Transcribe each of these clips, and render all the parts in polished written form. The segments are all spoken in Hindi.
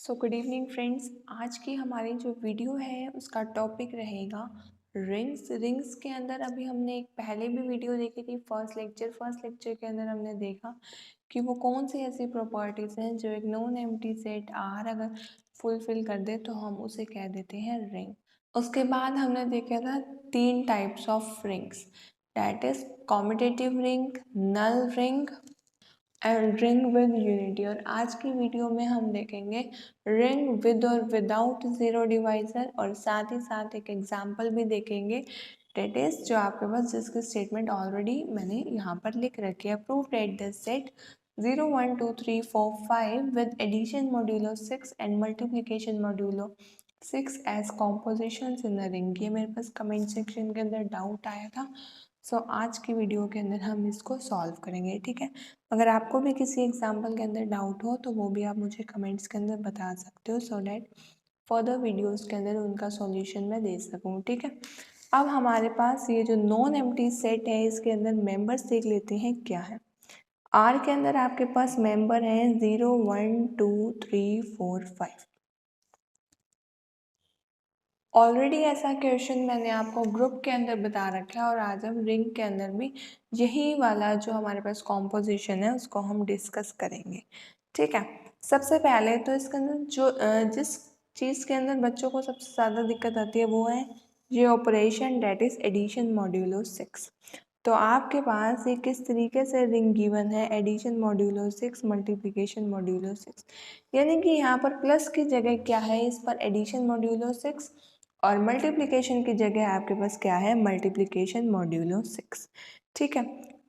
Good evening friends. आज की हमारी जो वीडियो है उसका टॉपिक रहेगा रिंग्स। रिंग्स के अंदर अभी हमने एक पहले भी वीडियो देखी थी, फर्स्ट लेक्चर के अंदर हमने देखा कि वो कौन सी ऐसी प्रॉपर्टीज़ हैं जो एक नॉन एम्प्टी सेट आर अगर फुलफिल कर दे तो हम उसे कह देते हैं रिंग। उसके बाद हमने देखा था तीन types of rings, that is commutative ring, null ring and ring with unity. और आज की वीडियो में हम देखेंगे रिंग विद और विदाउट ज़ीरो डिवाइजर, और साथ ही साथ एक एग्जांपल भी देखेंगे, डेट इज जो आपके पास जिसकी स्टेटमेंट ऑलरेडी मैंने यहाँ पर लिख रखी है। Prove that this set 0 1 2 3 4 5 with addition modulo 6 and multiplication modulo 6 as compositions in the ring. ये मेरे पास कमेंट सेक्शन के अंदर डाउट आया था, सो आज की वीडियो के अंदर हम इसको सॉल्व करेंगे। ठीक है, अगर आपको भी किसी एग्जाम्पल के अंदर डाउट हो तो वो भी आप मुझे कमेंट्स के अंदर बता सकते हो, सो डैट फर्दर वीडियोस के अंदर उनका सॉल्यूशन मैं दे सकूँ। ठीक है, अब हमारे पास ये जो नॉन एम्प्टी सेट है इसके अंदर मेंबर्स देख लेते हैं क्या है। आर के अंदर आपके पास मेंबर हैं 0 1 2 3 4 5। ऑलरेडी ऐसा क्वेश्चन मैंने आपको ग्रुप के अंदर बता रखा है और आज हम रिंग के अंदर भी यही वाला जो हमारे पास कॉम्पोजिशन है उसको हम डिस्कस करेंगे। ठीक है, सबसे पहले तो इसके अंदर जो जिस चीज़ के अंदर बच्चों को सबसे ज़्यादा दिक्कत आती है वो है ये operation, that is addition modulo 6। तो आपके पास ये किस तरीके से रिंग गिवन है, एडिशन मॉड्यूलो 6 मल्टीप्लिकेशन मॉड्यूलो 6, यानी कि यहाँ पर प्लस की जगह क्या है, इस पर एडिशन मॉड्यूलो 6 और मल्टीप्लिकेशन की जगह आपके पास क्या है, मल्टीप्लिकेशन मॉड्यूलो 6। ठीक है,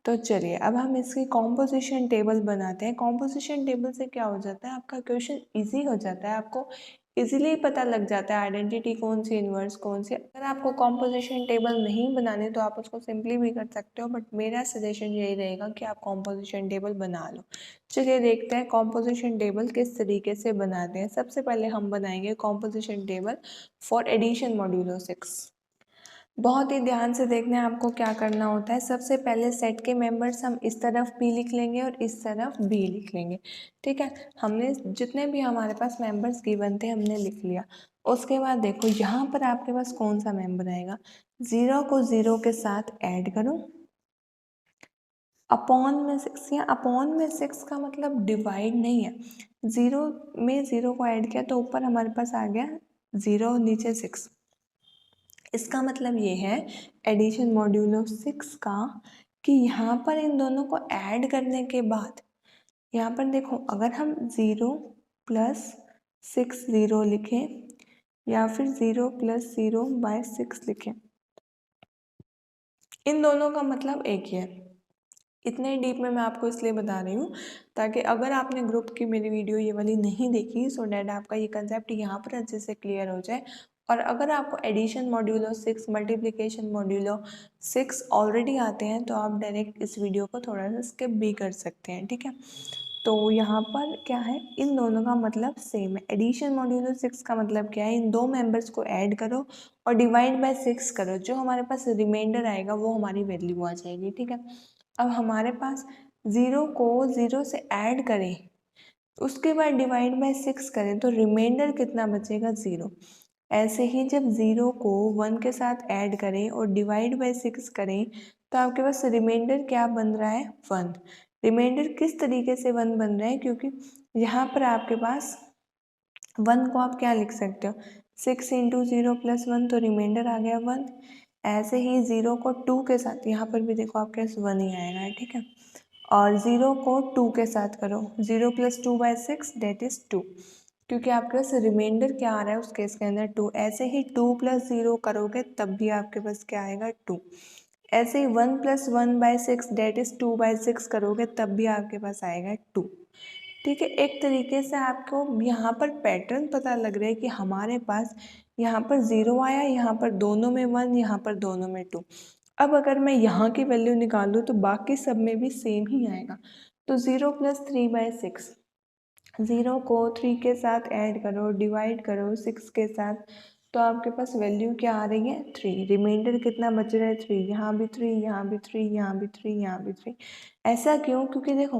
तो चलिए अब हम इसकी कॉम्पोजिशन टेबल बनाते हैं। कॉम्पोजिशन टेबल से क्या हो जाता है, आपका क्वेश्चन इजी हो जाता है, आपको इजीली पता लग जाता है आइडेंटिटी कौन सी, इन्वर्स कौन सी। अगर आपको कॉम्पोजिशन टेबल नहीं बनाने तो आप उसको सिंपली भी कर सकते हो, बट मेरा सजेशन यही रहेगा कि आप कॉम्पोजिशन टेबल बना लो। चलिए देखते हैं कॉम्पोजिशन टेबल किस तरीके से बनाते हैं। सबसे पहले हम बनाएंगे composition table for addition modulo 6। बहुत ही ध्यान से देखना है आपको क्या करना होता है। सबसे पहले सेट के मेंबर्स हम इस तरफ बी लिख लेंगे और इस तरफ बी लिख लेंगे। ठीक है, हमने जितने भी हमारे पास मेंबर्स गिवन थे हमने लिख लिया। उसके बाद देखो यहाँ पर आपके पास कौन सा मेंबर आएगा, 0 को 0 के साथ ऐड करो, अपॉन में 6। या अपॉन में 6 का मतलब डिवाइड नहीं है, 0 में 0 को ऐड किया तो ऊपर हमारे पास आ गया 0, नीचे 6। इसका मतलब ये है एडिशन मॉड्यूलो 6 का कि यहाँ पर इन दोनों को ऐड करने के बाद यहाँ पर देखो, अगर हम 0 प्लस 6 0 लिखें या फिर 0 प्लस 0 बाय 6 लिखें, इन दोनों का मतलब एक ही है। इतने डीप में मैं आपको इसलिए बता रही हूँ ताकि अगर आपने ग्रुप की मेरी वीडियो ये वाली नहीं देखी, सो डैट आपका ये कंसेप्ट यहाँ पर अच्छे से क्लियर हो जाए। और अगर आपको addition modulo 6 multiplication modulo 6 already आते हैं तो आप डायरेक्ट इस वीडियो को थोड़ा सा स्किप भी कर सकते हैं। ठीक है, तो यहाँ पर क्या है, इन दोनों का मतलब सेम है। एडिशन मॉड्यूलो 6 का मतलब क्या है, इन दो मेंबर्स को ऐड करो और डिवाइड बाय 6 करो, जो हमारे पास रिमाइंडर आएगा वो हमारी वैल्यू आ जाएगी। ठीक है, अब हमारे पास 0 को 0 से ऐड करें, उसके बाद डिवाइड बाय 6 करें तो रिमाइंडर कितना बचेगा, 0। ऐसे ही जब 0 को 1 के साथ ऐड करें और डिवाइड बाय 6 करें तो आपके पास रिमाइंडर क्या बन रहा है, 1। रिमाइंडर किस तरीके से 1 बन रहा है, क्योंकि यहाँ पर आपके पास 1 को आप क्या लिख सकते हो, 6 इंटू 0 प्लस 1, तो रिमाइंडर आ गया 1। ऐसे ही 0 को 2 के साथ, यहाँ पर भी देखो आपके पास 1 ही आएगा है। ठीक है, और 0 को 2 के साथ करो, 0 प्लस 2 बाय 6 डेट इज 2, क्योंकि आपके पास रिमाइंडर क्या आ रहा है उस केस के अंदर 2। ऐसे ही 2 प्लस 0 करोगे तब भी आपके पास क्या आएगा, 2। ऐसे ही 1 plus 1 by 6 that is 2 by 6 करोगे तब भी आपके पास आएगा 2। ठीक है, एक तरीके से आपको यहाँ पर पैटर्न पता लग रहा है कि हमारे पास यहाँ पर 0 आया, यहाँ पर दोनों में 1, यहाँ पर दोनों में 2। अब अगर मैं यहाँ की वैल्यू निकालूँ तो बाकी सब में भी सेम ही आएगा। तो 0 प्लस 3 बाय 6, 0 को 3 के साथ ऐड करो, डिवाइड करो 6 के साथ, तो आपके पास वैल्यू क्या आ रही है 3। रिमाइंडर कितना बच रहा है 3, यहाँ भी 3, यहाँ भी 3, यहाँ भी 3, यहाँ भी 3। ऐसा क्यों? क्योंकि देखो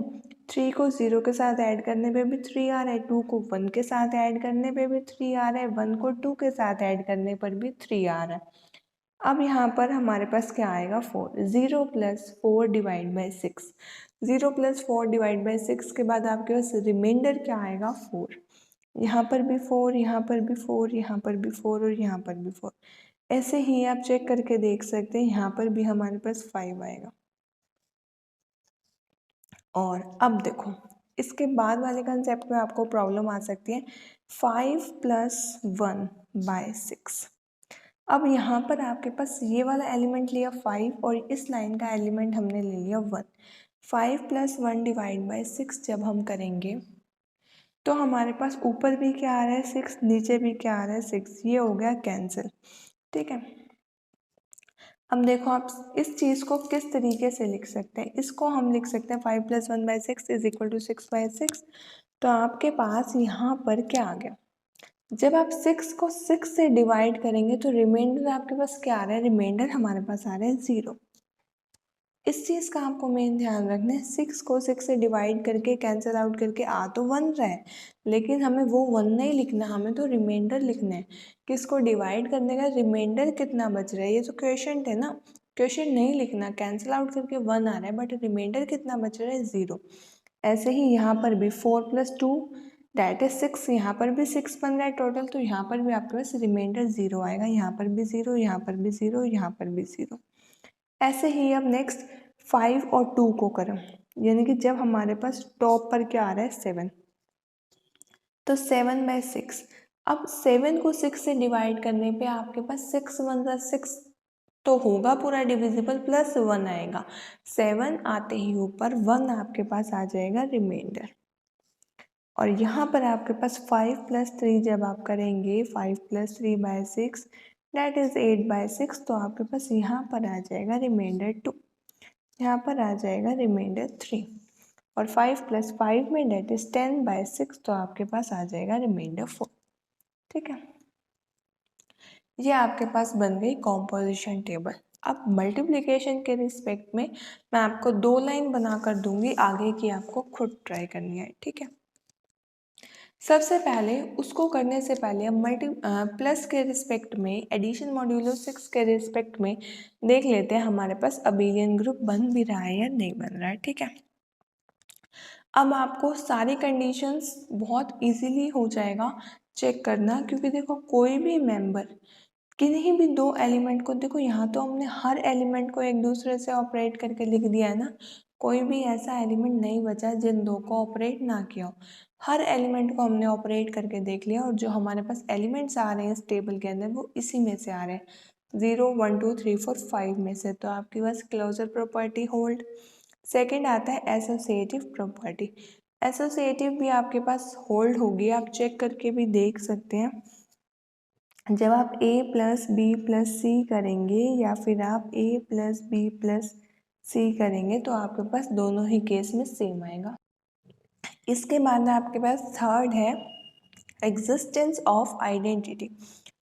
3 को 0 के साथ ऐड करने पे भी 3 आ रहा है, 2 को 1 के साथ ऐड करने पे भी 3 आ रहा है, 1 को 2 के साथ ऐड करने पर भी 3 आ रहा है। अब यहाँ पर हमारे पास क्या आएगा 4। 0 + 4 डिवाइड बाई 6। 0 + 4 डिवाइड बाई 6 के बाद आपके पास रिमाइंडर क्या आएगा 4। यहाँ पर भी 4, यहाँ पर भी 4, यहाँ पर भी 4 और यहाँ पर भी 4। ऐसे ही आप चेक करके देख सकते हैं, यहाँ पर भी हमारे पास 5 आएगा। और अब देखो इसके बाद वाले कंसेप्ट में आपको प्रॉब्लम आ सकती है 5 + 1 बाय 6। अब यहाँ पर आपके पास ये वाला एलिमेंट लिया 5 और इस लाइन का एलिमेंट हमने ले लिया 1। 5 + 1 डिवाइड बाई 6 जब हम करेंगे तो हमारे पास ऊपर भी क्या आ रहा है 6, नीचे भी क्या आ रहा है 6, ये हो गया कैंसिल। ठीक है, अब देखो आप इस चीज़ को किस तरीके से लिख सकते हैं। इसको हम लिख सकते हैं 5 + 1 बाई 6 इज इक्वल टू 6/6। तो आपके पास यहाँ पर क्या आ गया, जब आप 6 को 6 से डिवाइड करेंगे तो रिमाइंडर आपके पास क्या आ रहा है, रिमाइंडर हमारे पास आ रहा है 0। इस चीज़ का आपको मेन ध्यान रखना है, 6 को 6 से डिवाइड करके कैंसिल आउट करके आ तो 1 रहा है, लेकिन हमें वो 1 नहीं लिखना, हमें तो रिमाइंडर लिखना है कि इसको डिवाइड करने का रिमाइंडर कितना बच रहा है। ये तो क्वेश्चन है ना, क्वेश्चन नहीं लिखना, कैंसिल आउट करके 1 आ रहा है बट रिमाइंडर कितना बच रहा है 0। ऐसे ही यहाँ पर भी 4 + 2 दैट इज 6, यहाँ पर भी 6 बन रहा है टोटल, तो यहाँ पर भी आपके पास रिमाइंडर 0 आएगा, यहाँ पर भी 0, यहाँ पर भी 0, यहाँ पर भी 0। ऐसे ही अब नेक्स्ट 5 और 2 को करें, यानी कि जब हमारे पास टॉप पर क्या आ रहा है 7, तो 7/6। अब 7 को 6 से डिवाइड करने पे आपके पास 6 × 1 = 6 तो होगा पूरा डिविजिबल, प्लस 1 आएगा। 7 आते ही ऊपर 1 आपके पास आ जाएगा रिमाइंडर। और यहाँ पर आपके पास 5 + 3 जब आप करेंगे 5 + 3/6 दैट इज 8/6, तो आपके पास यहाँ पर आ जाएगा रिमाइंडर 2, यहाँ पर आ जाएगा रिमाइंडर 3। और 5 + 5 में दैट इज 10/6, तो आपके पास आ जाएगा रिमाइंडर 4। ठीक है, ये आपके पास बन गई कॉम्पोजिशन टेबल। अब मल्टीप्लिकेशन के रिस्पेक्ट में मैं आपको 2 लाइन बना कर दूंगी, आगे की आपको खुद ट्राई करनी है। ठीक है, सबसे पहले उसको करने से पहले हम प्लस के रिस्पेक्ट में, एडिशन मॉड्यूलो 6 के रिस्पेक्ट में देख लेते हैं हमारे पास अबेलियन ग्रुप बन भी रहा है या नहीं बन रहा है। ठीक है, अब आपको सारी कंडीशंस बहुत इजीली हो जाएगा चेक करना, क्योंकि देखो कोई भी मेंबर किन्हीं भी 2 एलिमेंट को, देखो यहाँ तो हमने हर एलिमेंट को एक दूसरे से ऑपरेट करके लिख दिया है ना, कोई भी ऐसा एलिमेंट नहीं बचा जिन 2 को ऑपरेट ना किया हो। हर एलिमेंट को हमने ऑपरेट करके देख लिया और जो हमारे पास एलिमेंट्स आ रहे हैं इस टेबल के अंदर वो इसी में से आ रहे हैं, 0 1 2 3 4 5 में से। तो आपके पास क्लोजर प्रॉपर्टी होल्ड। सेकेंड आता है एसोसिएटिव प्रॉपर्टी। एसोसिएटिव भी आपके पास होल्ड होगी, आप चेक करके भी देख सकते हैं। जब आप a + b + c करेंगे या फिर आप a + b + c करेंगे तो आपके पास दोनों ही केस में सेम आएगा। इसके बाद आपके पास थर्ड है एग्जिस्टेंस ऑफ आइडेंटिटी।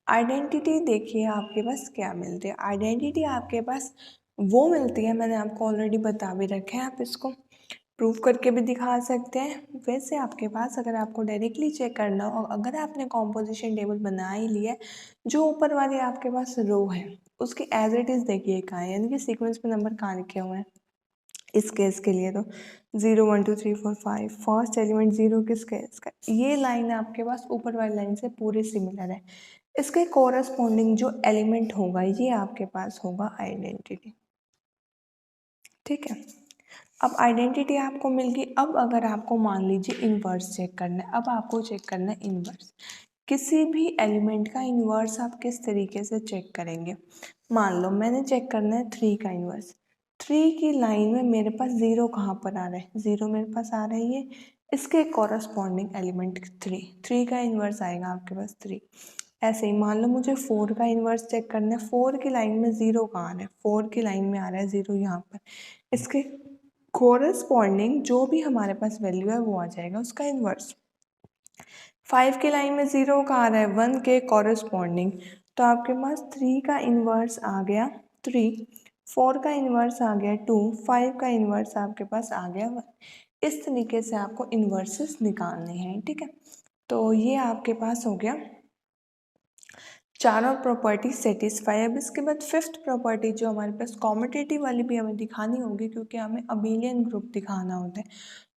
आइडेंटिटी देखिए आपके पास क्या मिलती है, आइडेंटिटी आपके पास वो मिलती है, मैंने आपको ऑलरेडी बता भी रखा है, आप इसको प्रूफ करके भी दिखा सकते हैं। वैसे आपके पास अगर आपको डायरेक्टली चेक करना हो, अगर आपने कॉम्पोजिशन टेबल बना ही लिया है, जो ऊपर वाली आपके पास रो है उसकी एज इट इज़ देखिए कहाँ है, यानी कि सीक्वेंस में नंबर कहाँ लिखे हुए हैं। इस केस के लिए तो 0 1 2 3 4 5 फर्स्ट एलिमेंट 0 किस केस का, ये लाइन आपके पास ऊपर वाली लाइन से पूरी सिमिलर है। इसके कोरस्पॉन्डिंग जो एलिमेंट होगा ये आपके पास होगा आइडेंटिटी। ठीक है, अब आइडेंटिटी आपको मिल गई। अब अगर आपको मान लीजिए इन्वर्स चेक करना है, अब आपको चेक करना है इन्वर्स। किसी भी एलिमेंट का इन्वर्स आप किस तरीके से चेक करेंगे, मान लो मैंने चेक करना है 3 का इन्वर्स। 3 की लाइन में मेरे पास 0 कहाँ पर आ रहा है, 0 मेरे पास आ रहा है ये, इसके कॉरस्पॉन्डिंग एलिमेंट 3 का इन्वर्स आएगा आपके पास 3। ऐसे ही मान लो मुझे 4 का इन्वर्स चेक करना है, 4 की लाइन में 0 कहाँ आ रहा है, 4 की लाइन में आ रहा है 0 यहाँ पर, इसके कोरस्पॉन्डिंग जो भी हमारे पास वैल्यू है वो आ जाएगा उसका इन्वर्स। 5 की लाइन में 0 कहाँ आ रहा है, 1 के कॉरस्पॉन्डिंग तो आपके पास 3 का इन्वर्स आ गया 3, 4 का इन्वर्स आ गया 2, 5 का इन्वर्स आपके पास आ गया 1। इस तरीके से आपको इन्वर्सेस निकालने हैं, ठीक है। तो ये आपके पास हो गया चारों प्रॉपर्टी सेटिस्फाई। अब इसके बाद फिफ्थ प्रॉपर्टी जो हमारे पास कॉम्यूटेटिव वाली भी हमें दिखानी होगी, क्योंकि हमें अबेलियन ग्रुप दिखाना होता है।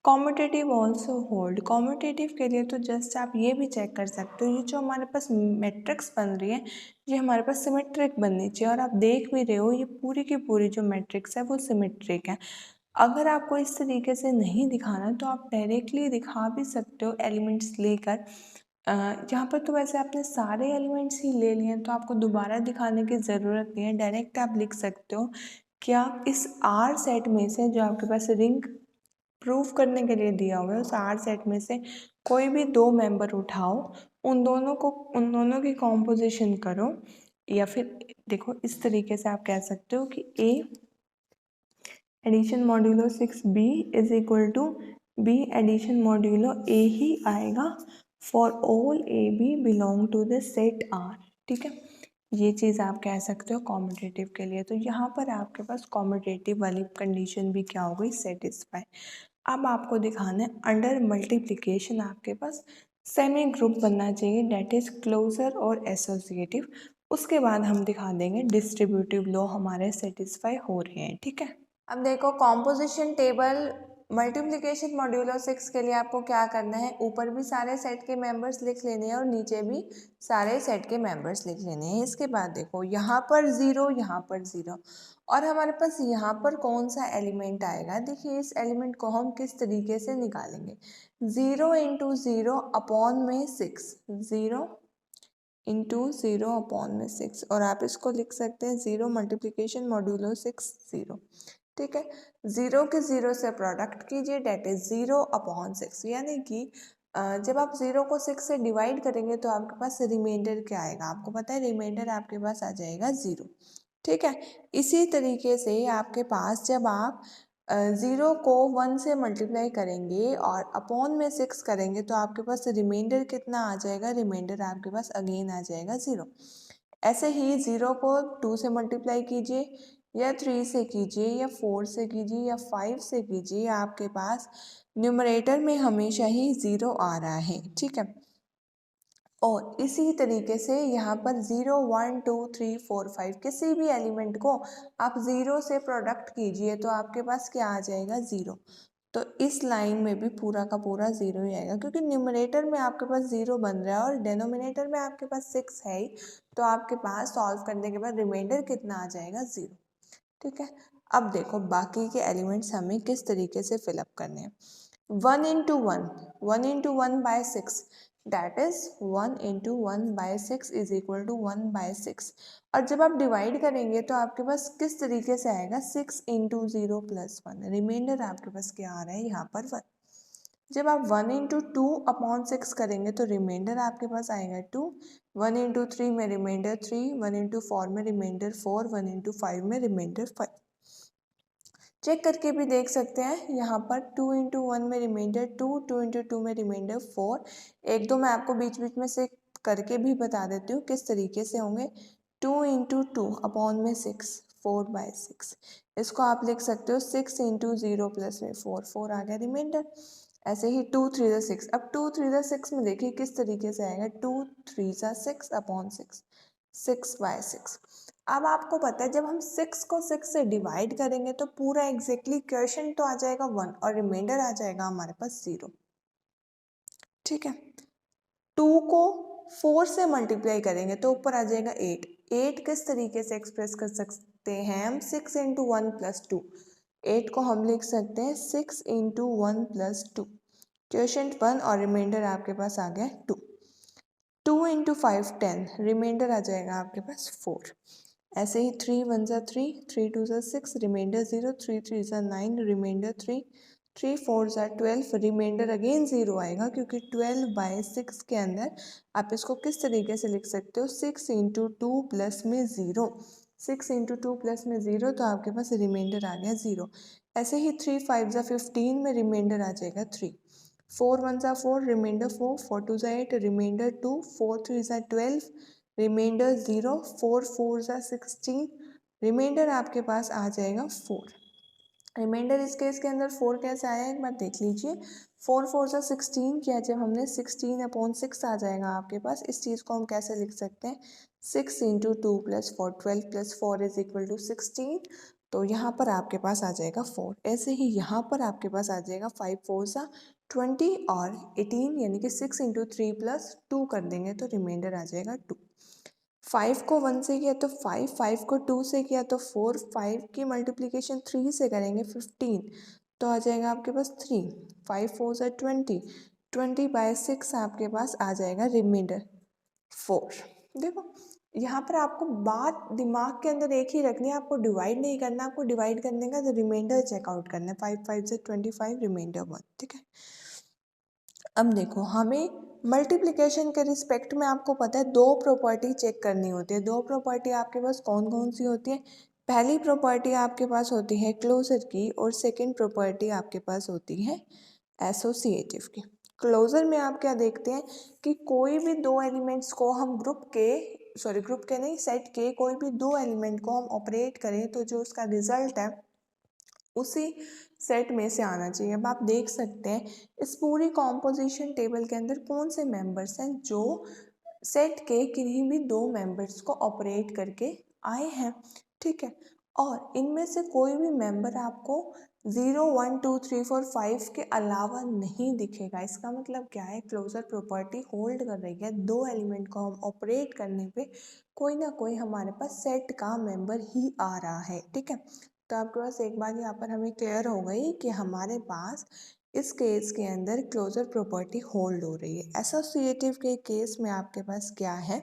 Commutative also hold. कॉम्यूटेटिव के लिए तो जस्ट आप ये भी चेक कर सकते हो, ये जो हमारे पास मैट्रिक्स बन रही है ये हमारे पास सिमेट्रिक बननी चाहिए, और आप देख भी रहे हो ये पूरी की पूरी जो मैट्रिक्स है वो सिमेट्रिक है। अगर आपको इस तरीके से नहीं दिखाना तो आप डायरेक्टली दिखा भी सकते हो एलिमेंट्स लेकर। यहाँ पर तो वैसे आपने सारे एलिमेंट्स ही ले लिए हैं, तो आपको दोबारा दिखाने की ज़रूरत नहीं है। डायरेक्ट आप लिख सकते हो कि आप इस आर सेट में से जो आपके पास रिंग प्रूफ करने के लिए दिया हुआ है उस आर सेट में से कोई भी 2 मेंबर उठाओ, उन दोनों की कॉम्पोजिशन करो। या फिर देखो इस तरीके से आप कह सकते हो कि A addition modulo 6b is equal to B addition modulo A ही आएगा for all A B belong to the set R, ठीक है। ये चीज़ आप कह सकते हो कॉम्यूटेटिव के लिए। तो यहाँ पर आपके पास कॉम्यूटेटिव वाली कंडीशन भी क्या हो गई, सेटिस्फाई। अब आपको दिखाना है अंडर मल्टीप्लिकेशन आपके पास सेमी ग्रुप बनना चाहिए, डेट इज क्लोजर और एसोसिएटिव। उसके बाद हम दिखा देंगे डिस्ट्रीब्यूटिव लॉ हमारे सेटिस्फाई हो रहे हैं, ठीक है। अब देखो कॉम्पोजिशन टेबल मल्टीप्लिकेशन मॉड्यूलो 6 के लिए आपको क्या करना है, ऊपर भी सारे सेट के मेंबर्स लिख लेने हैं और नीचे भी सारे सेट के मेंबर्स लिख लेने हैं। इसके बाद देखो यहाँ पर 0, यहाँ पर 0, और हमारे पास यहाँ पर कौन सा एलिमेंट आएगा। देखिए इस एलिमेंट को हम किस तरीके से निकालेंगे, 0 इंटू 0 अपॉन में 6, 0 इंटू 0 अपॉन में 6, और आप इसको लिख सकते हैं 0 मल्टीप्लिकेशन मॉड्यूलो 6 0, ठीक है। 0 के 0 से प्रोडक्ट कीजिए, डेट इज 0 अपॉन 6, यानी कि जब आप 0 को 6 से डिवाइड करेंगे तो आपके पास रिमाइंडर क्या आएगा, आपको पता है रिमाइंडर आपके पास आ जाएगा 0, ठीक है। इसी तरीके से आपके पास जब आप 0 को 1 से मल्टीप्लाई करेंगे और अपॉन में 6 करेंगे तो आपके पास रिमाइंडर कितना आ जाएगा, रिमाइंडर आपके पास अगेन आ जाएगा 0। ऐसे ही 0 को 2 से मल्टीप्लाई कीजिए या 3 से कीजिए या 4 से कीजिए या 5 से कीजिए, आपके पास न्यूमरेटर में हमेशा ही 0 आ रहा है, ठीक है। और इसी तरीके से यहाँ पर 0 1 2 3 4 5 किसी भी एलिमेंट को आप 0 से प्रोडक्ट कीजिए तो आपके पास क्या आ जाएगा, 0। तो इस लाइन में भी पूरा का पूरा 0 ही आएगा, क्योंकि न्यूमरेटर में आपके पास 0 बन रहा है और डेनोमिनेटर में आपके पास 6 है ही। तो आपके पास सॉल्व करने के बाद रिमाइंडर कितना आ जाएगा, 0, ठीक है। अब देखो बाकी के एलिमेंट्स हमें किस तरीके से फिलअप करने हैं। 1 into 1 by 6, that is 1 into 1 by 6 is equal to 1 by 6। और जब आप डिवाइड करेंगे तो आपके पास किस तरीके से आएगा, 6 इंटू 0 प्लस 1, रिमाइंडर आपके पास क्या आ रहा है यहाँ पर 1। जब आप 1 इंटू 2 अपॉन 6 करेंगे तो रिमाइंडर आपके पास आएगा 2, 1 इंटू 3 में रिमाइंडर 3, 1 इंटू 4 में रिमाइंडर 4, 1 इंटू 5 में रिमाइंडर 5। चेक करके भी देख सकते हैं, यहाँ पर 2 इंटू 1 में रिमाइंडर 2, 2 इंटू 2 में रिमाइंडर 4। एक दो मैं आपको बीच बीच में से करके भी बता देती हूँ किस तरीके से होंगे। 2 इंटू 2 अपॉन में 6, 4 बाय 6। इसको आप लिख सकते हो 6 इंटू 0 प्लस में 4, 4 आ गया रिमाइंडर। ऐसे ही 2 3 ज़ा 6, अब 2 3 ज़ा 6 में देखिए किस तरीके से आएगा, 2 3 ज़ा 6 अपॉन 6, 6 बाय 6। अब आपको पता है जब हम 6 को 6 से डिवाइड करेंगे तो पूरा एग्जैक्टली क्वेश्चन तो आ जाएगा 1 और रिमाइंडर आ जाएगा हमारे पास 0, ठीक है। 2 को 4 से मल्टीप्लाई करेंगे तो ऊपर आ जाएगा 8। 8 किस तरीके से एक्सप्रेस कर सकते हैं हम, 6 इंटू 1 प्लस 2। 8 को हम लिख सकते हैं 6 इंटू 1 प्लस 2, क्वेश्चन 1 और रिमाइंडर आपके पास आ गया 2। 2 इंटू 5 10, रिमाइंडर आ जाएगा आपके पास 4। ऐसे ही 3 1 ज़ा 3, 3 2 ज़ा 6, रिमाइंडर 0, 3 3 ज़ा 9, रिमाइंडर 3, 3 4 ज़ा 12, रिमाइंडर अगेन 0 आएगा, क्योंकि 12 बाय 6 के अंदर आप इसको किस तरीके से लिख सकते हो, 6 इंटू 2 प्लस में 0, 6 इंटू 2 प्लस में 0, तो आपके पास रिमाइंडर आ गया 0। ऐसे ही 3 5 ज़ा 15 में रिमाइंडर आ जाएगा 3, 4 1 ज़ा 4, रिमाइंडर 4, 4 2 ज़ा 8, रिमाइंडर 2, 4 3 ज़ा 12, रिमाइंडर 0, 4 4 ज़ा 16, रिमाइंडर आपके पास आ जाएगा 4। रिमाइंडर इस केस के अंदर 4 कैसे आया एक बार देख लीजिए। 4 4 ज़ा 16 किया जब हमने 16/6 आ जाएगा आपके पास। इस चीज़ को हम कैसे लिख सकते हैं, 6 into 2 plus 4, 12 plus 4 is equal to 16। तो यहाँ पर आपके पास आ जाएगा 4। ऐसे ही यहाँ पर आपके पास आ जाएगा 5 4 ज़ा 20 और 18 यानी कि 6 इंटू 3 प्लस 2 कर देंगे तो रिमाइंडर आ जाएगा 2। 5 को 1 से किया तो 5, 5 को 2 से किया तो 4, 5 की मल्टीप्लिकेशन 3 से करेंगे 15 तो आ जाएगा आपके पास 3, 5 4 ज़ा 20, 20/6 आपके पास आ जाएगा रिमाइंडर 4। देखो यहाँ पर आपको बात दिमाग के अंदर एक ही रखनी है, आपको डिवाइड नहीं करना, आपको डिवाइड करने का तो रिमाइंडर चेकआउट करना है। 5 5 ज़ा 25, रिमाइंडर 1, ठीक है। अब देखो हमें मल्टीप्लिकेशन के रिस्पेक्ट में आपको पता है दो प्रॉपर्टी चेक करनी होती है। दो प्रॉपर्टी आपके पास कौन कौन सी होती है, पहली प्रॉपर्टी आपके पास होती है क्लोजर की और सेकंड प्रॉपर्टी आपके पास होती है एसोसिएटिव की। क्लोजर में आप क्या देखते हैं कि कोई भी दो एलिमेंट्स को हम ग्रुप के नहीं सेट के कोई भी दो एलिमेंट को हम ऑपरेट करें तो जो उसका रिजल्ट है उसी सेट में से आना चाहिए। अब आप देख सकते हैं इस पूरी कॉम्पोजिशन टेबल के अंदर कौन से मेंबर्स हैं जो सेट के किन्हीं भी दो मेंबर्स को ऑपरेट करके आए हैं, ठीक है। और इनमें से कोई भी मेंबर आपको 0 1 2 3 4 5 के अलावा नहीं दिखेगा। इसका मतलब क्या है, क्लोजर प्रॉपर्टी होल्ड कर रही है दो एलिमेंट को हम ऑपरेट करने पे कोई ना कोई हमारे पास सेट का मेंबर ही आ रहा है, ठीक है। तो आपके पास एक बात यहाँ पर हमें क्लियर हो गई कि हमारे पास इस केस के अंदर क्लोजर प्रॉपर्टी होल्ड हो रही है। एसोसिएटिव के केस में आपके पास क्या है,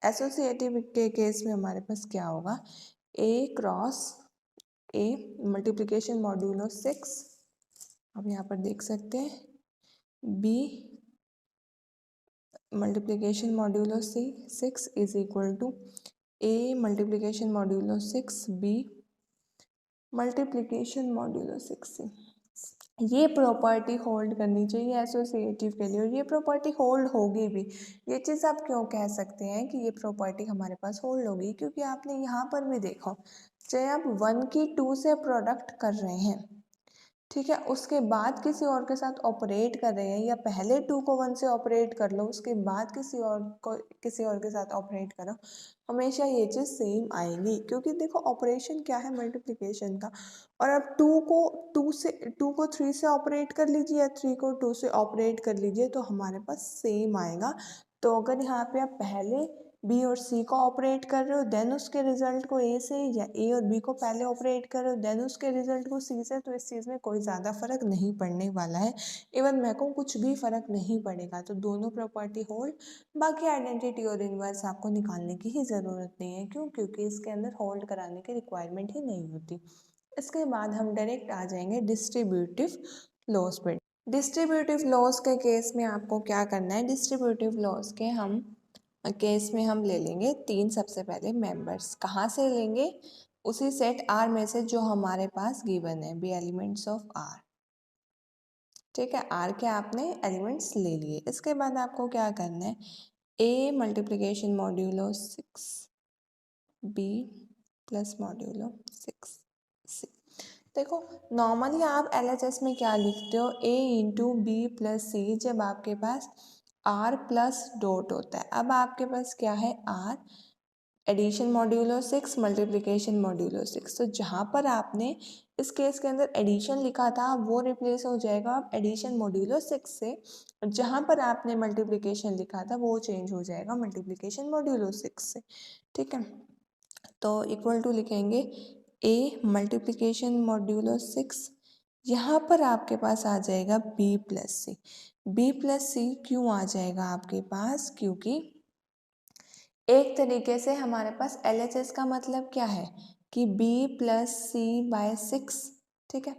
एसोसिएटिव के केस में हमारे पास क्या होगा, a cross a multiplication modulo 6, आप यहाँ पर देख सकते हैं b multiplication modulo 6 is equal to a multiplication modulo 6 b multiplication modulo 6 ये प्रॉपर्टी होल्ड करनी चाहिए एसोसिएटिव के लिए और ये प्रॉपर्टी होल्ड होगी भी। ये चीज़ आप क्यों कह सकते हैं कि ये प्रॉपर्टी हमारे पास होल्ड होगी, क्योंकि आपने यहाँ पर भी देखा चाहे आप 1 की 2 से प्रोडक्ट कर रहे हैं, ठीक है, उसके बाद किसी और के साथ ऑपरेट कर रहे हैं या पहले 2 को 1 से ऑपरेट कर लो उसके बाद किसी और के साथ ऑपरेट करो, हमेशा ये चीज़ सेम आएगी। क्योंकि देखो ऑपरेशन क्या है मल्टीप्लिकेशन का, और अब 2 को 3 से ऑपरेट कर लीजिए या 3 को 2 से ऑपरेट कर लीजिए तो हमारे पास सेम आएगा। तो अगर यहाँ पे आप पहले बी और सी को ऑपरेट कर रहे हो देन उसके रिजल्ट को ए से, या ए और बी को पहले ऑपरेट कर रहे हो देन उसके रिजल्ट को सी से, तो इस चीज़ में कोई ज़्यादा फर्क नहीं पड़ने वाला है। इवन मैं को कुछ भी फर्क नहीं पड़ेगा। तो दोनों प्रॉपर्टी होल्ड, बाकी आइडेंटिटी और इनवर्स आपको निकालने की ही ज़रूरत नहीं है। क्यों, क्योंकि इसके अंदर होल्ड कराने की रिक्वायरमेंट ही नहीं होती। इसके बाद हम डायरेक्ट आ जाएंगे डिस्ट्रीब्यूटिव लॉस पे। डिस्ट्रीब्यूटिव लॉस के केस में आपको क्या करना है, डिस्ट्रीब्यूटिव लॉस के केस में हम ले लेंगे 3 सबसे पहले मेंबर्स। कहाँ से लेंगे, उसी सेट आर में से जो हमारे पास गिवन है, बी एलिमेंट्स ऑफ आर, ठीक है। आर के आपने एलिमेंट्स ले लिए। इसके बाद आपको क्या करना है, A multiplication modulo 6 B plus modulo 6 C. देखो नॉर्मली आप एलएचएस में क्या लिखते हो, A into B plus C, जब आपके पास आर प्लस डॉट होता है। अब आपके पास क्या है, R addition modulo 6 multiplication modulo 6। तो जहाँ पर आपने इस केस के अंदर एडिशन लिखा था वो रिप्लेस हो जाएगा एडिशन मॉड्यूलो 6 से, जहाँ पर आपने मल्टीप्लिकेशन लिखा था वो चेंज हो जाएगा मल्टीप्लिकेशन मॉड्यूलो 6 से, ठीक है। तो इक्वल टू लिखेंगे ए मल्टीप्लिकेशन मॉड्यूलो 6, यहाँ पर आपके पास आ जाएगा बी प्लस सी। बी प्लस सी क्यों आ जाएगा आपके पास, क्योंकि एक तरीके से हमारे पास LHS का मतलब क्या है कि b प्लस सी बाय 6, ठीक है।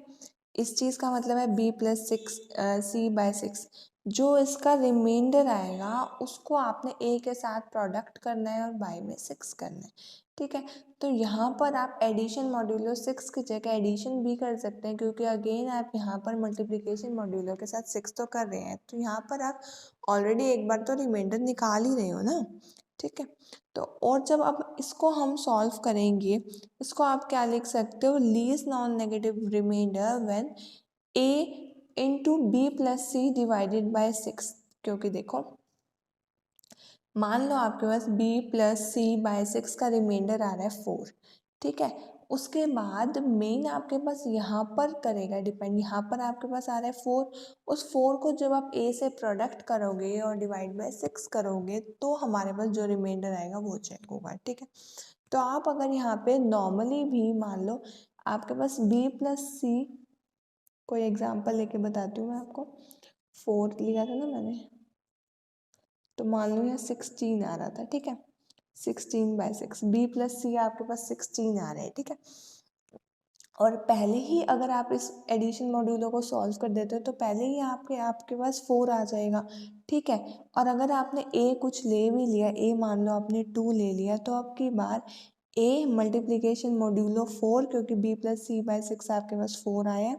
इस चीज़ का मतलब है b प्लस 6 सी बाय 6। जो इसका रिमाइंडर आएगा उसको आपने a के साथ प्रोडक्ट करना है और बाय में 6 करना है, ठीक है। तो यहाँ पर आप एडिशन मॉड्यूलो 6 की जगह एडिशन भी कर सकते हैं, क्योंकि अगेन आप यहाँ पर मल्टीप्लिकेशन मॉड्यूलो के साथ 6 तो कर रहे हैं। तो यहाँ पर आप ऑलरेडी एक बार तो रिमाइंडर निकाल ही रहे हो ना, ठीक है। तो और जब अब इसको हम सॉल्व करेंगे, इसको आप क्या लिख सकते हो, least non negative remainder when a into B plus c divided by 6। क्योंकि देखो मान लो आपके पास b प्लस सी बाय 6 का रिमाइंडर आ रहा है 4, ठीक है। उसके बाद मेन आपके पास यहाँ पर करेगा डिपेंड, यहाँ पर आपके पास आ रहा है 4, उस 4 को जब आप a से प्रोडक्ट करोगे और डिवाइड बाय 6 करोगे तो हमारे पास जो रिमाइंडर आएगा वो चेक होगा, ठीक है। तो आप अगर यहाँ पे नॉर्मली भी मान लो आपके पास b प्लस सी, कोई एग्जाम्पल लेके बताती हूँ मैं आपको, 4 लिया था ना मैंने, तो मान लो यहाँ 16 आ रहा था, ठीक है। 16/6 b प्लस सी आपके पास 16 आ रहा है, ठीक है। और पहले ही अगर आप इस एडिशन मॉड्यूलो को सॉल्व कर देते हो तो पहले ही आपके पास 4 आ जाएगा, ठीक है। और अगर आपने a कुछ ले भी लिया, a मान लो आपने 2 ले लिया, तो आपकी बार a मल्टीप्लीकेशन मॉड्यूलो 4, क्योंकि b प्लस सी बाय 6 आपके पास 4 आया है,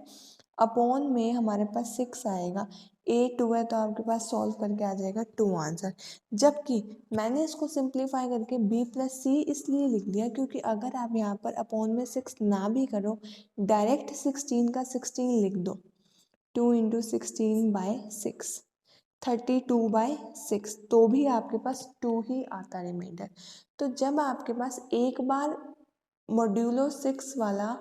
अपॉन में हमारे पास 6 आएगा, a 2 है तो आपके पास सॉल्व करके आ जाएगा 2 आंसर। जबकि मैंने इसको सिंप्लीफाई करके b प्लस सी इसलिए लिख दिया क्योंकि अगर आप यहाँ पर अपॉन में 6 ना भी करो, डायरेक्ट 16 का 16 लिख दो, 2 इंटू 16/6, 32/6, तो भी आपके पास 2 ही आता रिमाइंडर। तो जब आपके पास एक बार मॉड्यूलो 6 वाला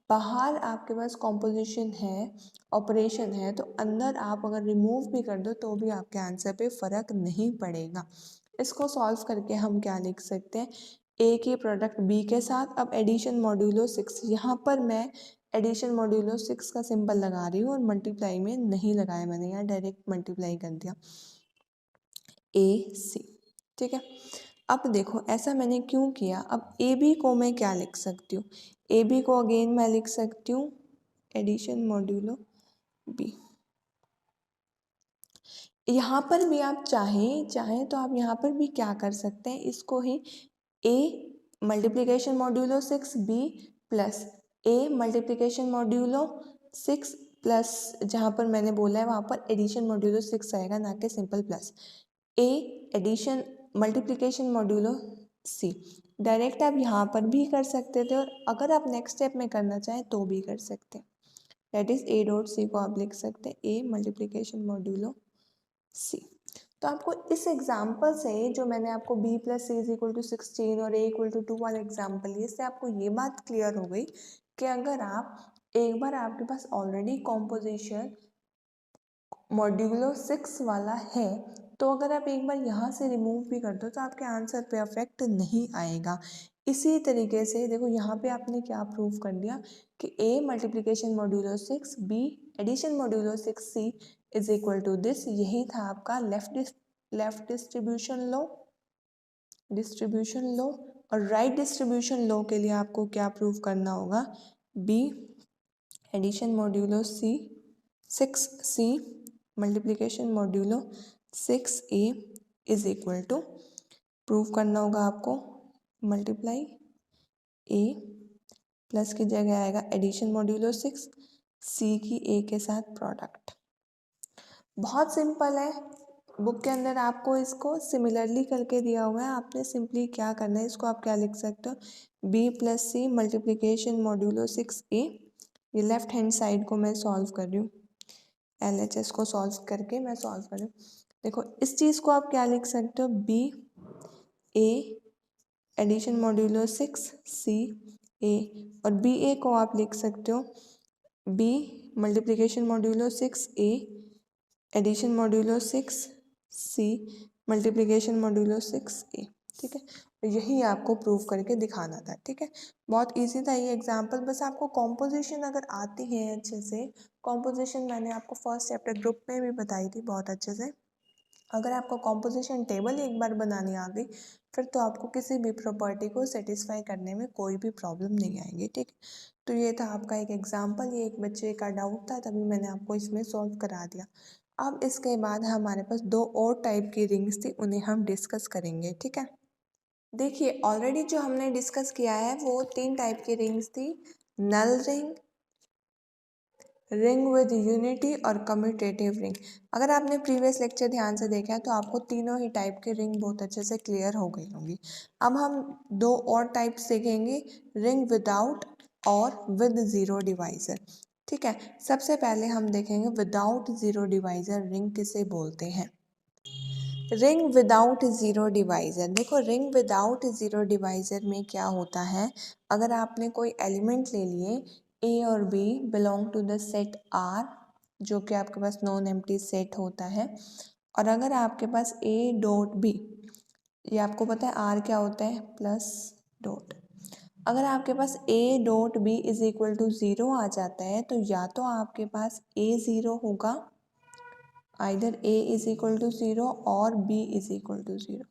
बाहर आपके पास कॉम्पोजिशन है, ऑपरेशन है, तो अंदर आप अगर रिमूव भी कर दो तो भी आपके आंसर पे फ़र्क नहीं पड़ेगा। इसको सॉल्व करके हम क्या लिख सकते हैं, ए की प्रोडक्ट बी के साथ, अब एडिशन मॉड्यूलो 6, यहाँ पर मैं एडिशन मॉड्यूलो 6 का सिंबल लगा रही हूँ और मल्टीप्लाई में नहीं लगाया मैंने, यहाँ डायरेक्ट मल्टीप्लाई कर दिया, ए सी, ठीक है। अब देखो ऐसा मैंने क्यों किया, अब ए बी को मैं क्या लिख सकती हूँ, ए बी को अगेन मैं लिख सकती हूँ एडिशन मॉड्यूलो बी। यहाँ पर भी आप चाहें तो आप यहाँ पर भी क्या कर सकते हैं, इसको ही a multiplication modulo 6 b plus a multiplication modulo 6 plus, जहाँ पर मैंने बोला है वहाँ पर एडिशन मॉड्यूलो 6 आएगा, ना कि simple plus, a addition multiplication modulo c। Direct आप यहाँ पर भी कर सकते थे और अगर आप नेक्स्ट स्टेप में करना चाहें तो भी कर सकते हैं, that is a dot c को आप लिख सकते हैं a मल्टीप्लिकेशन मॉड्यूलो c। तो आपको इस एग्जाम्पल से, जो मैंने आपको b plus c is equal to 16 और a इक्वल टू 2 वाला एग्जाम्पल है, इससे आपको ये बात क्लियर हो गई कि अगर आप एक बार आपके पास ऑलरेडी कॉम्पोजिशन मॉड्यूलो 6 वाला है, तो अगर आप एक बार यहाँ से रिमूव भी कर दो तो आपके आंसर पे अफेक्ट नहीं आएगा। इसी तरीके से देखो यहाँ पे आपने क्या प्रूव कर दिया कि a multiplication modulo 6 b addition modulo 6 c is equal to this. यही था आपका लेफ्ट डिस्ट्रीब्यूशन लो और राइट डिस्ट्रीब्यूशन लो के लिए आपको क्या प्रूव करना होगा, b addition modulo 6c multiplication modulo 6a is equal to, prove करना होगा आपको मल्टीप्लाई a प्लस की जगह आएगा एडिशन मॉड्यूलो 6 c की a के साथ प्रोडक्ट। बहुत सिंपल है, बुक के अंदर आपको इसको सिमिलरली करके दिया हुआ है, आपने सिंपली क्या करना है, इसको आप क्या लिख सकते हो, b प्लस सी मल्टीप्लिकेशन मॉड्यूलो 6a, ये लेफ्ट हैंड साइड को मैं सॉल्व कर रही हूँ, LHS को सॉल्व करके मैं सॉल्व कर रही हूँ। देखो इस चीज़ को आप क्या लिख सकते हो, b a addition modulo 6c a, और b a को आप लिख सकते हो b multiplication modulo 6a addition modulo 6c multiplication modulo 6a, ठीक है। यही आपको प्रूव करके दिखाना था, ठीक है। बहुत इजी था ये एग्जाम्पल, बस आपको कॉम्पोजिशन अगर आती है अच्छे से, कॉम्पोजिशन मैंने आपको फर्स्ट चैप्टर ग्रुप में भी बताई थी बहुत अच्छे से, अगर आपको कॉम्पोजिशन टेबल एक बार बनानी आ गई फिर तो आपको किसी भी प्रॉपर्टी को सेटिस्फाई करने में कोई भी प्रॉब्लम नहीं आएगी, ठीक। तो ये था आपका एक एग्जाम्पल, ये एक बच्चे का डाउट था तभी मैंने आपको इसमें सॉल्व करा दिया। अब इसके बाद हमारे पास 2 और टाइप की रिंग्स थी, उन्हें हम डिस्कस करेंगे, ठीक है। देखिए ऑलरेडी जो हमने डिस्कस किया है वो 3 टाइप की रिंग्स थी, नल रिंग, रिंग विद यूनिटी और कम्यूटेटिव रिंग। अगर आपने प्रीवियस लेक्चर ध्यान से देखा है तो आपको तीनों ही टाइप के रिंग बहुत अच्छे से क्लियर हो गई होंगी। अब हम दो और टाइप्स सीखेंगे, रिंग विदाउट और विद ज़ीरो डिवाइज़र। ठीक है, सबसे पहले हम देखेंगे विदाउट ज़ीरो डिवाइज़र रिंग किसे बोलते हैं। रिंग विदाउट ज़ीरो डिवाइज़र, देखो रिंग विदाउट ज़ीरो डिवाइज़र में क्या होता है, अगर आपने कोई एलिमेंट ले लिए ए और b belong to the set R, जो कि आपके पास नॉन एम्प्टी सेट होता है, और अगर आपके पास ए डॉट बी, ये आपको पता है आर क्या होता है, प्लस डॉट, अगर आपके पास A dot B is equal to zero आ जाता है तो या तो आपके पास ए ज़ीरो होगा, either A is equal to zero और B is equal to zero,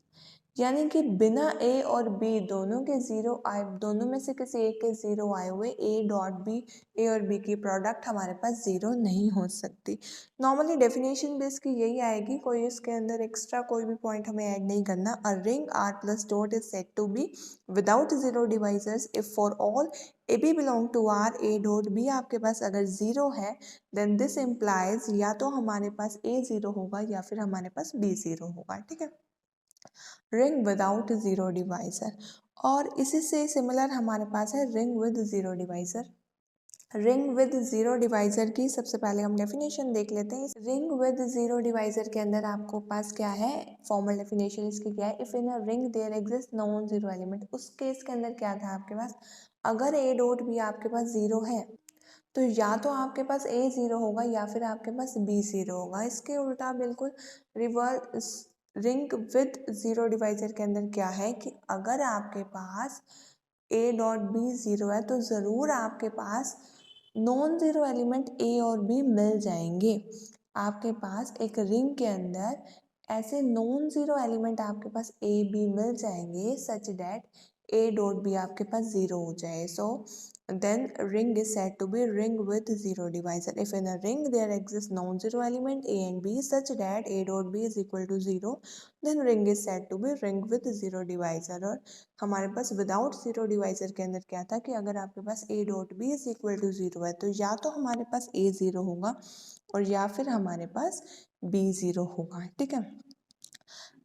यानी कि बिना ए और बी दोनों के ज़ीरो आए, दोनों में से किसी एक के ज़ीरो आए हुए ए डॉट बी, ए और बी की प्रोडक्ट हमारे पास ज़ीरो नहीं हो सकती। नॉर्मली डेफिनेशन भी इसकी यही आएगी, कोई इसके अंदर एक्स्ट्रा कोई भी पॉइंट हमें ऐड नहीं करना। A ring R plus dot is said to be without zero divisors if for all A B belong to R, a dot b आपके पास अगर ज़ीरो है देन दिस इम्प्लाइज या तो हमारे पास ए ज़ीरो होगा या फिर हमारे पास बी ज़ीरो होगा। ठीक है, रिंग विदाउट ज़ीरो डिवाइज़र। और इसी से सिमिलर हमारे पास है ring with zero divisor. Ring with zero divisor की सबसे पहले हम डेफिनेशन देख लेते हैं। रिंग विद ज़ीरो डिवाइज़र के अंदर आपको पास क्या है, फॉर्मल डेफिनेशन इसकी क्या है, if in a ring there exist non zero element. उस केस के अंदर क्या था आपके पास, अगर ए डॉट बी आपके पास ज़ीरो है तो या तो आपके पास ए ज़ीरो होगा या फिर आपके पास बी ज़ीरो होगा। इसके उल्टा बिल्कुल reverse ring with zero divisor के अंदर क्या है कि अगर आपके पास ए डॉट बी ज़ीरो है तो ज़रूर आपके पास नॉन ज़ीरो एलिमेंट ए और बी मिल जाएंगे। आपके पास एक रिंग के अंदर ऐसे नॉन ज़ीरो एलिमेंट आपके पास ए बी मिल जाएंगे such that a dot b आपके पास ज़ीरो हो जाए। सो then ring is said to be ring with zero divisor. If in a ring there exists non-zero element a and b such that a dot b is equal to zero, then ring is said to be ring with zero divisor. और हमारे पास विदाउट जीरो डिवाइजर के अंदर क्या था कि अगर आपके पास a dot B is equal to zero है तो या तो हमारे पास a ज़ीरो होगा और या फिर हमारे पास b ज़ीरो होगा। ठीक है,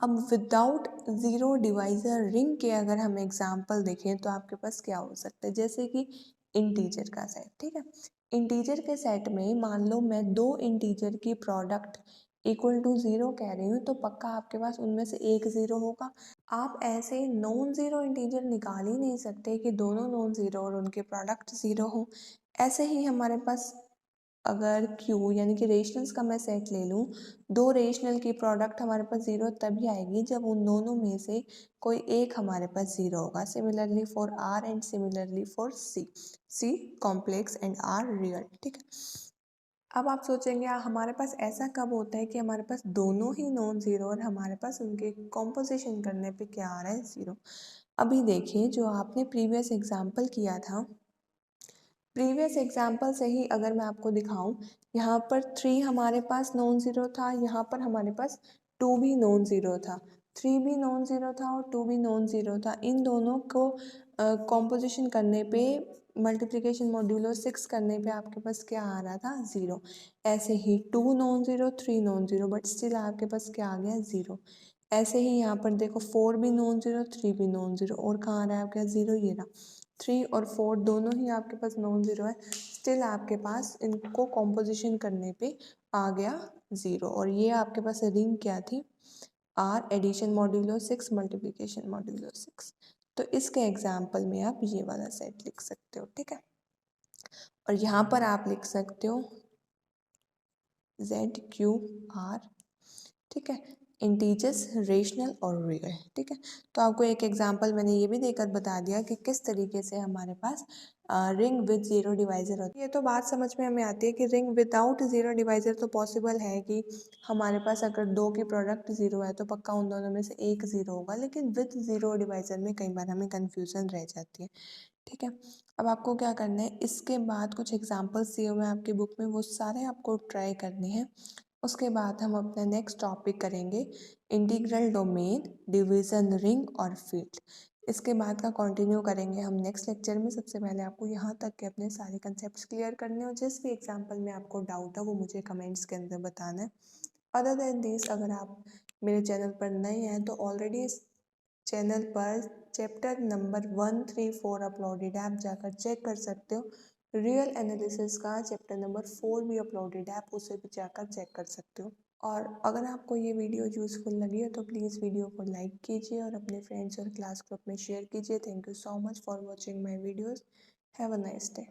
अब विदाउट ज़ीरो डिवाइज़र रिंग के अगर हम एग्जांपल देखें तो आपके पास क्या हो सकता है, जैसे कि इंटीजर का सेट। ठीक है, इंटीजर के सेट में मान लो मैं दो इंटीजर की प्रोडक्ट इक्वल टू ज़ीरो कह रही हूँ तो पक्का आपके पास उनमें से एक ज़ीरो होगा। आप ऐसे नॉन ज़ीरो इंटीजर निकाल ही नहीं सकते कि दोनों नॉन ज़ीरो और उनके प्रोडक्ट ज़ीरो हो। ऐसे ही हमारे पास अगर Q यानी कि रेशनल्स का मैं सेट ले लूँ, दो रेशनल की प्रोडक्ट हमारे पास ज़ीरो तभी आएगी जब उन दोनों में से कोई एक हमारे पास ज़ीरो होगा। Similarly for R and similarly for C complex and R real. ठीक है, अब आप सोचेंगे हमारे पास ऐसा कब होता है कि हमारे पास दोनों ही नॉन ज़ीरो और हमारे पास उनके कॉम्पोजिशन करने पे क्या आ रहा है, ज़ीरो। अभी देखिए जो आपने प्रीवियस एग्जाम्पल किया था, प्रीवियस एग्जाम्पल से ही अगर मैं आपको दिखाऊं, यहाँ पर 3 हमारे पास नॉन ज़ीरो था, यहाँ पर हमारे पास 2 भी नॉन ज़ीरो था, 3 भी नॉन ज़ीरो था और 2 भी नॉन ज़ीरो था। इन दोनों को कॉम्पोजिशन करने पे, मल्टीप्लिकेशन मॉड्यूलो 6 करने पे आपके पास क्या आ रहा था, ज़ीरो। ऐसे ही 2 non zero 3 non zero but still आपके पास क्या आ गया, ज़ीरो। ऐसे ही यहाँ पर देखो 4 भी नॉन ज़ीरो 3 भी नॉन ज़ीरो और कहाँ आ रहा है आपका ज़ीरो, ये रहा। 3 और 4 दोनों ही आपके पास नॉन ज़ीरो है, स्टिल आपके पास इनको कॉम्पोजिशन करने पे आ गया ज़ीरो। और ये आपके पास रिंग क्या थी, R addition modulo 6 multiplication modulo 6। तो इसके एग्जाम्पल में आप ये वाला सेट लिख सकते हो। ठीक है, और यहाँ पर आप लिख सकते हो जेड क्यू आर। ठीक है, इंटीजर्स, रेशनल और रियल। ठीक है, तो आपको एक एग्जांपल मैंने ये भी देकर बता दिया कि किस तरीके से हमारे पास रिंग विद ज़ीरो डिवाइज़र होती है। ये तो बात समझ में हमें आती है कि रिंग विदाउट ज़ीरो डिवाइज़र तो पॉसिबल है कि हमारे पास अगर दो की प्रोडक्ट ज़ीरो है तो पक्का उन दोनों में से एक ज़ीरो होगा, लेकिन विद ज़ीरो डिवाइज़र में कई बार हमें कन्फ्यूज़न रह जाती है। ठीक है, अब आपको क्या करना है, इसके बाद कुछ एग्जाम्पल्स दिए हुए हैं आपकी बुक में, वो सारे आपको ट्राई करने हैं। उसके बाद हम अपना नेक्स्ट टॉपिक करेंगे इंटीग्रल डोमेन, डिवीज़न रिंग और फील्ड। इसके बाद का कंटिन्यू करेंगे हम नेक्स्ट लेक्चर में। सबसे पहले आपको यहाँ तक के अपने सारे कंसेप्ट्स क्लियर करने और जिस भी एग्जाम्पल में आपको डाउट है वो मुझे कमेंट्स के अंदर बताना है। अदर देन दिस, अगर आप मेरे चैनल पर नए हैं तो ऑलरेडी इस चैनल पर चैप्टर नंबर 134 अपलोडेड है, आप जाकर चेक कर सकते हो। रियल एनालिसिस का चैप्टर नंबर 4 भी अपलोडेड है, आप उसे भी जाकर चेक कर सकते हो। और अगर आपको ये वीडियो यूज़फुल लगी हो तो प्लीज़ वीडियो को लाइक कीजिए और अपने फ्रेंड्स और क्लास ग्रुप में शेयर कीजिए। Thank you so much for watching my videos. Have a nice day.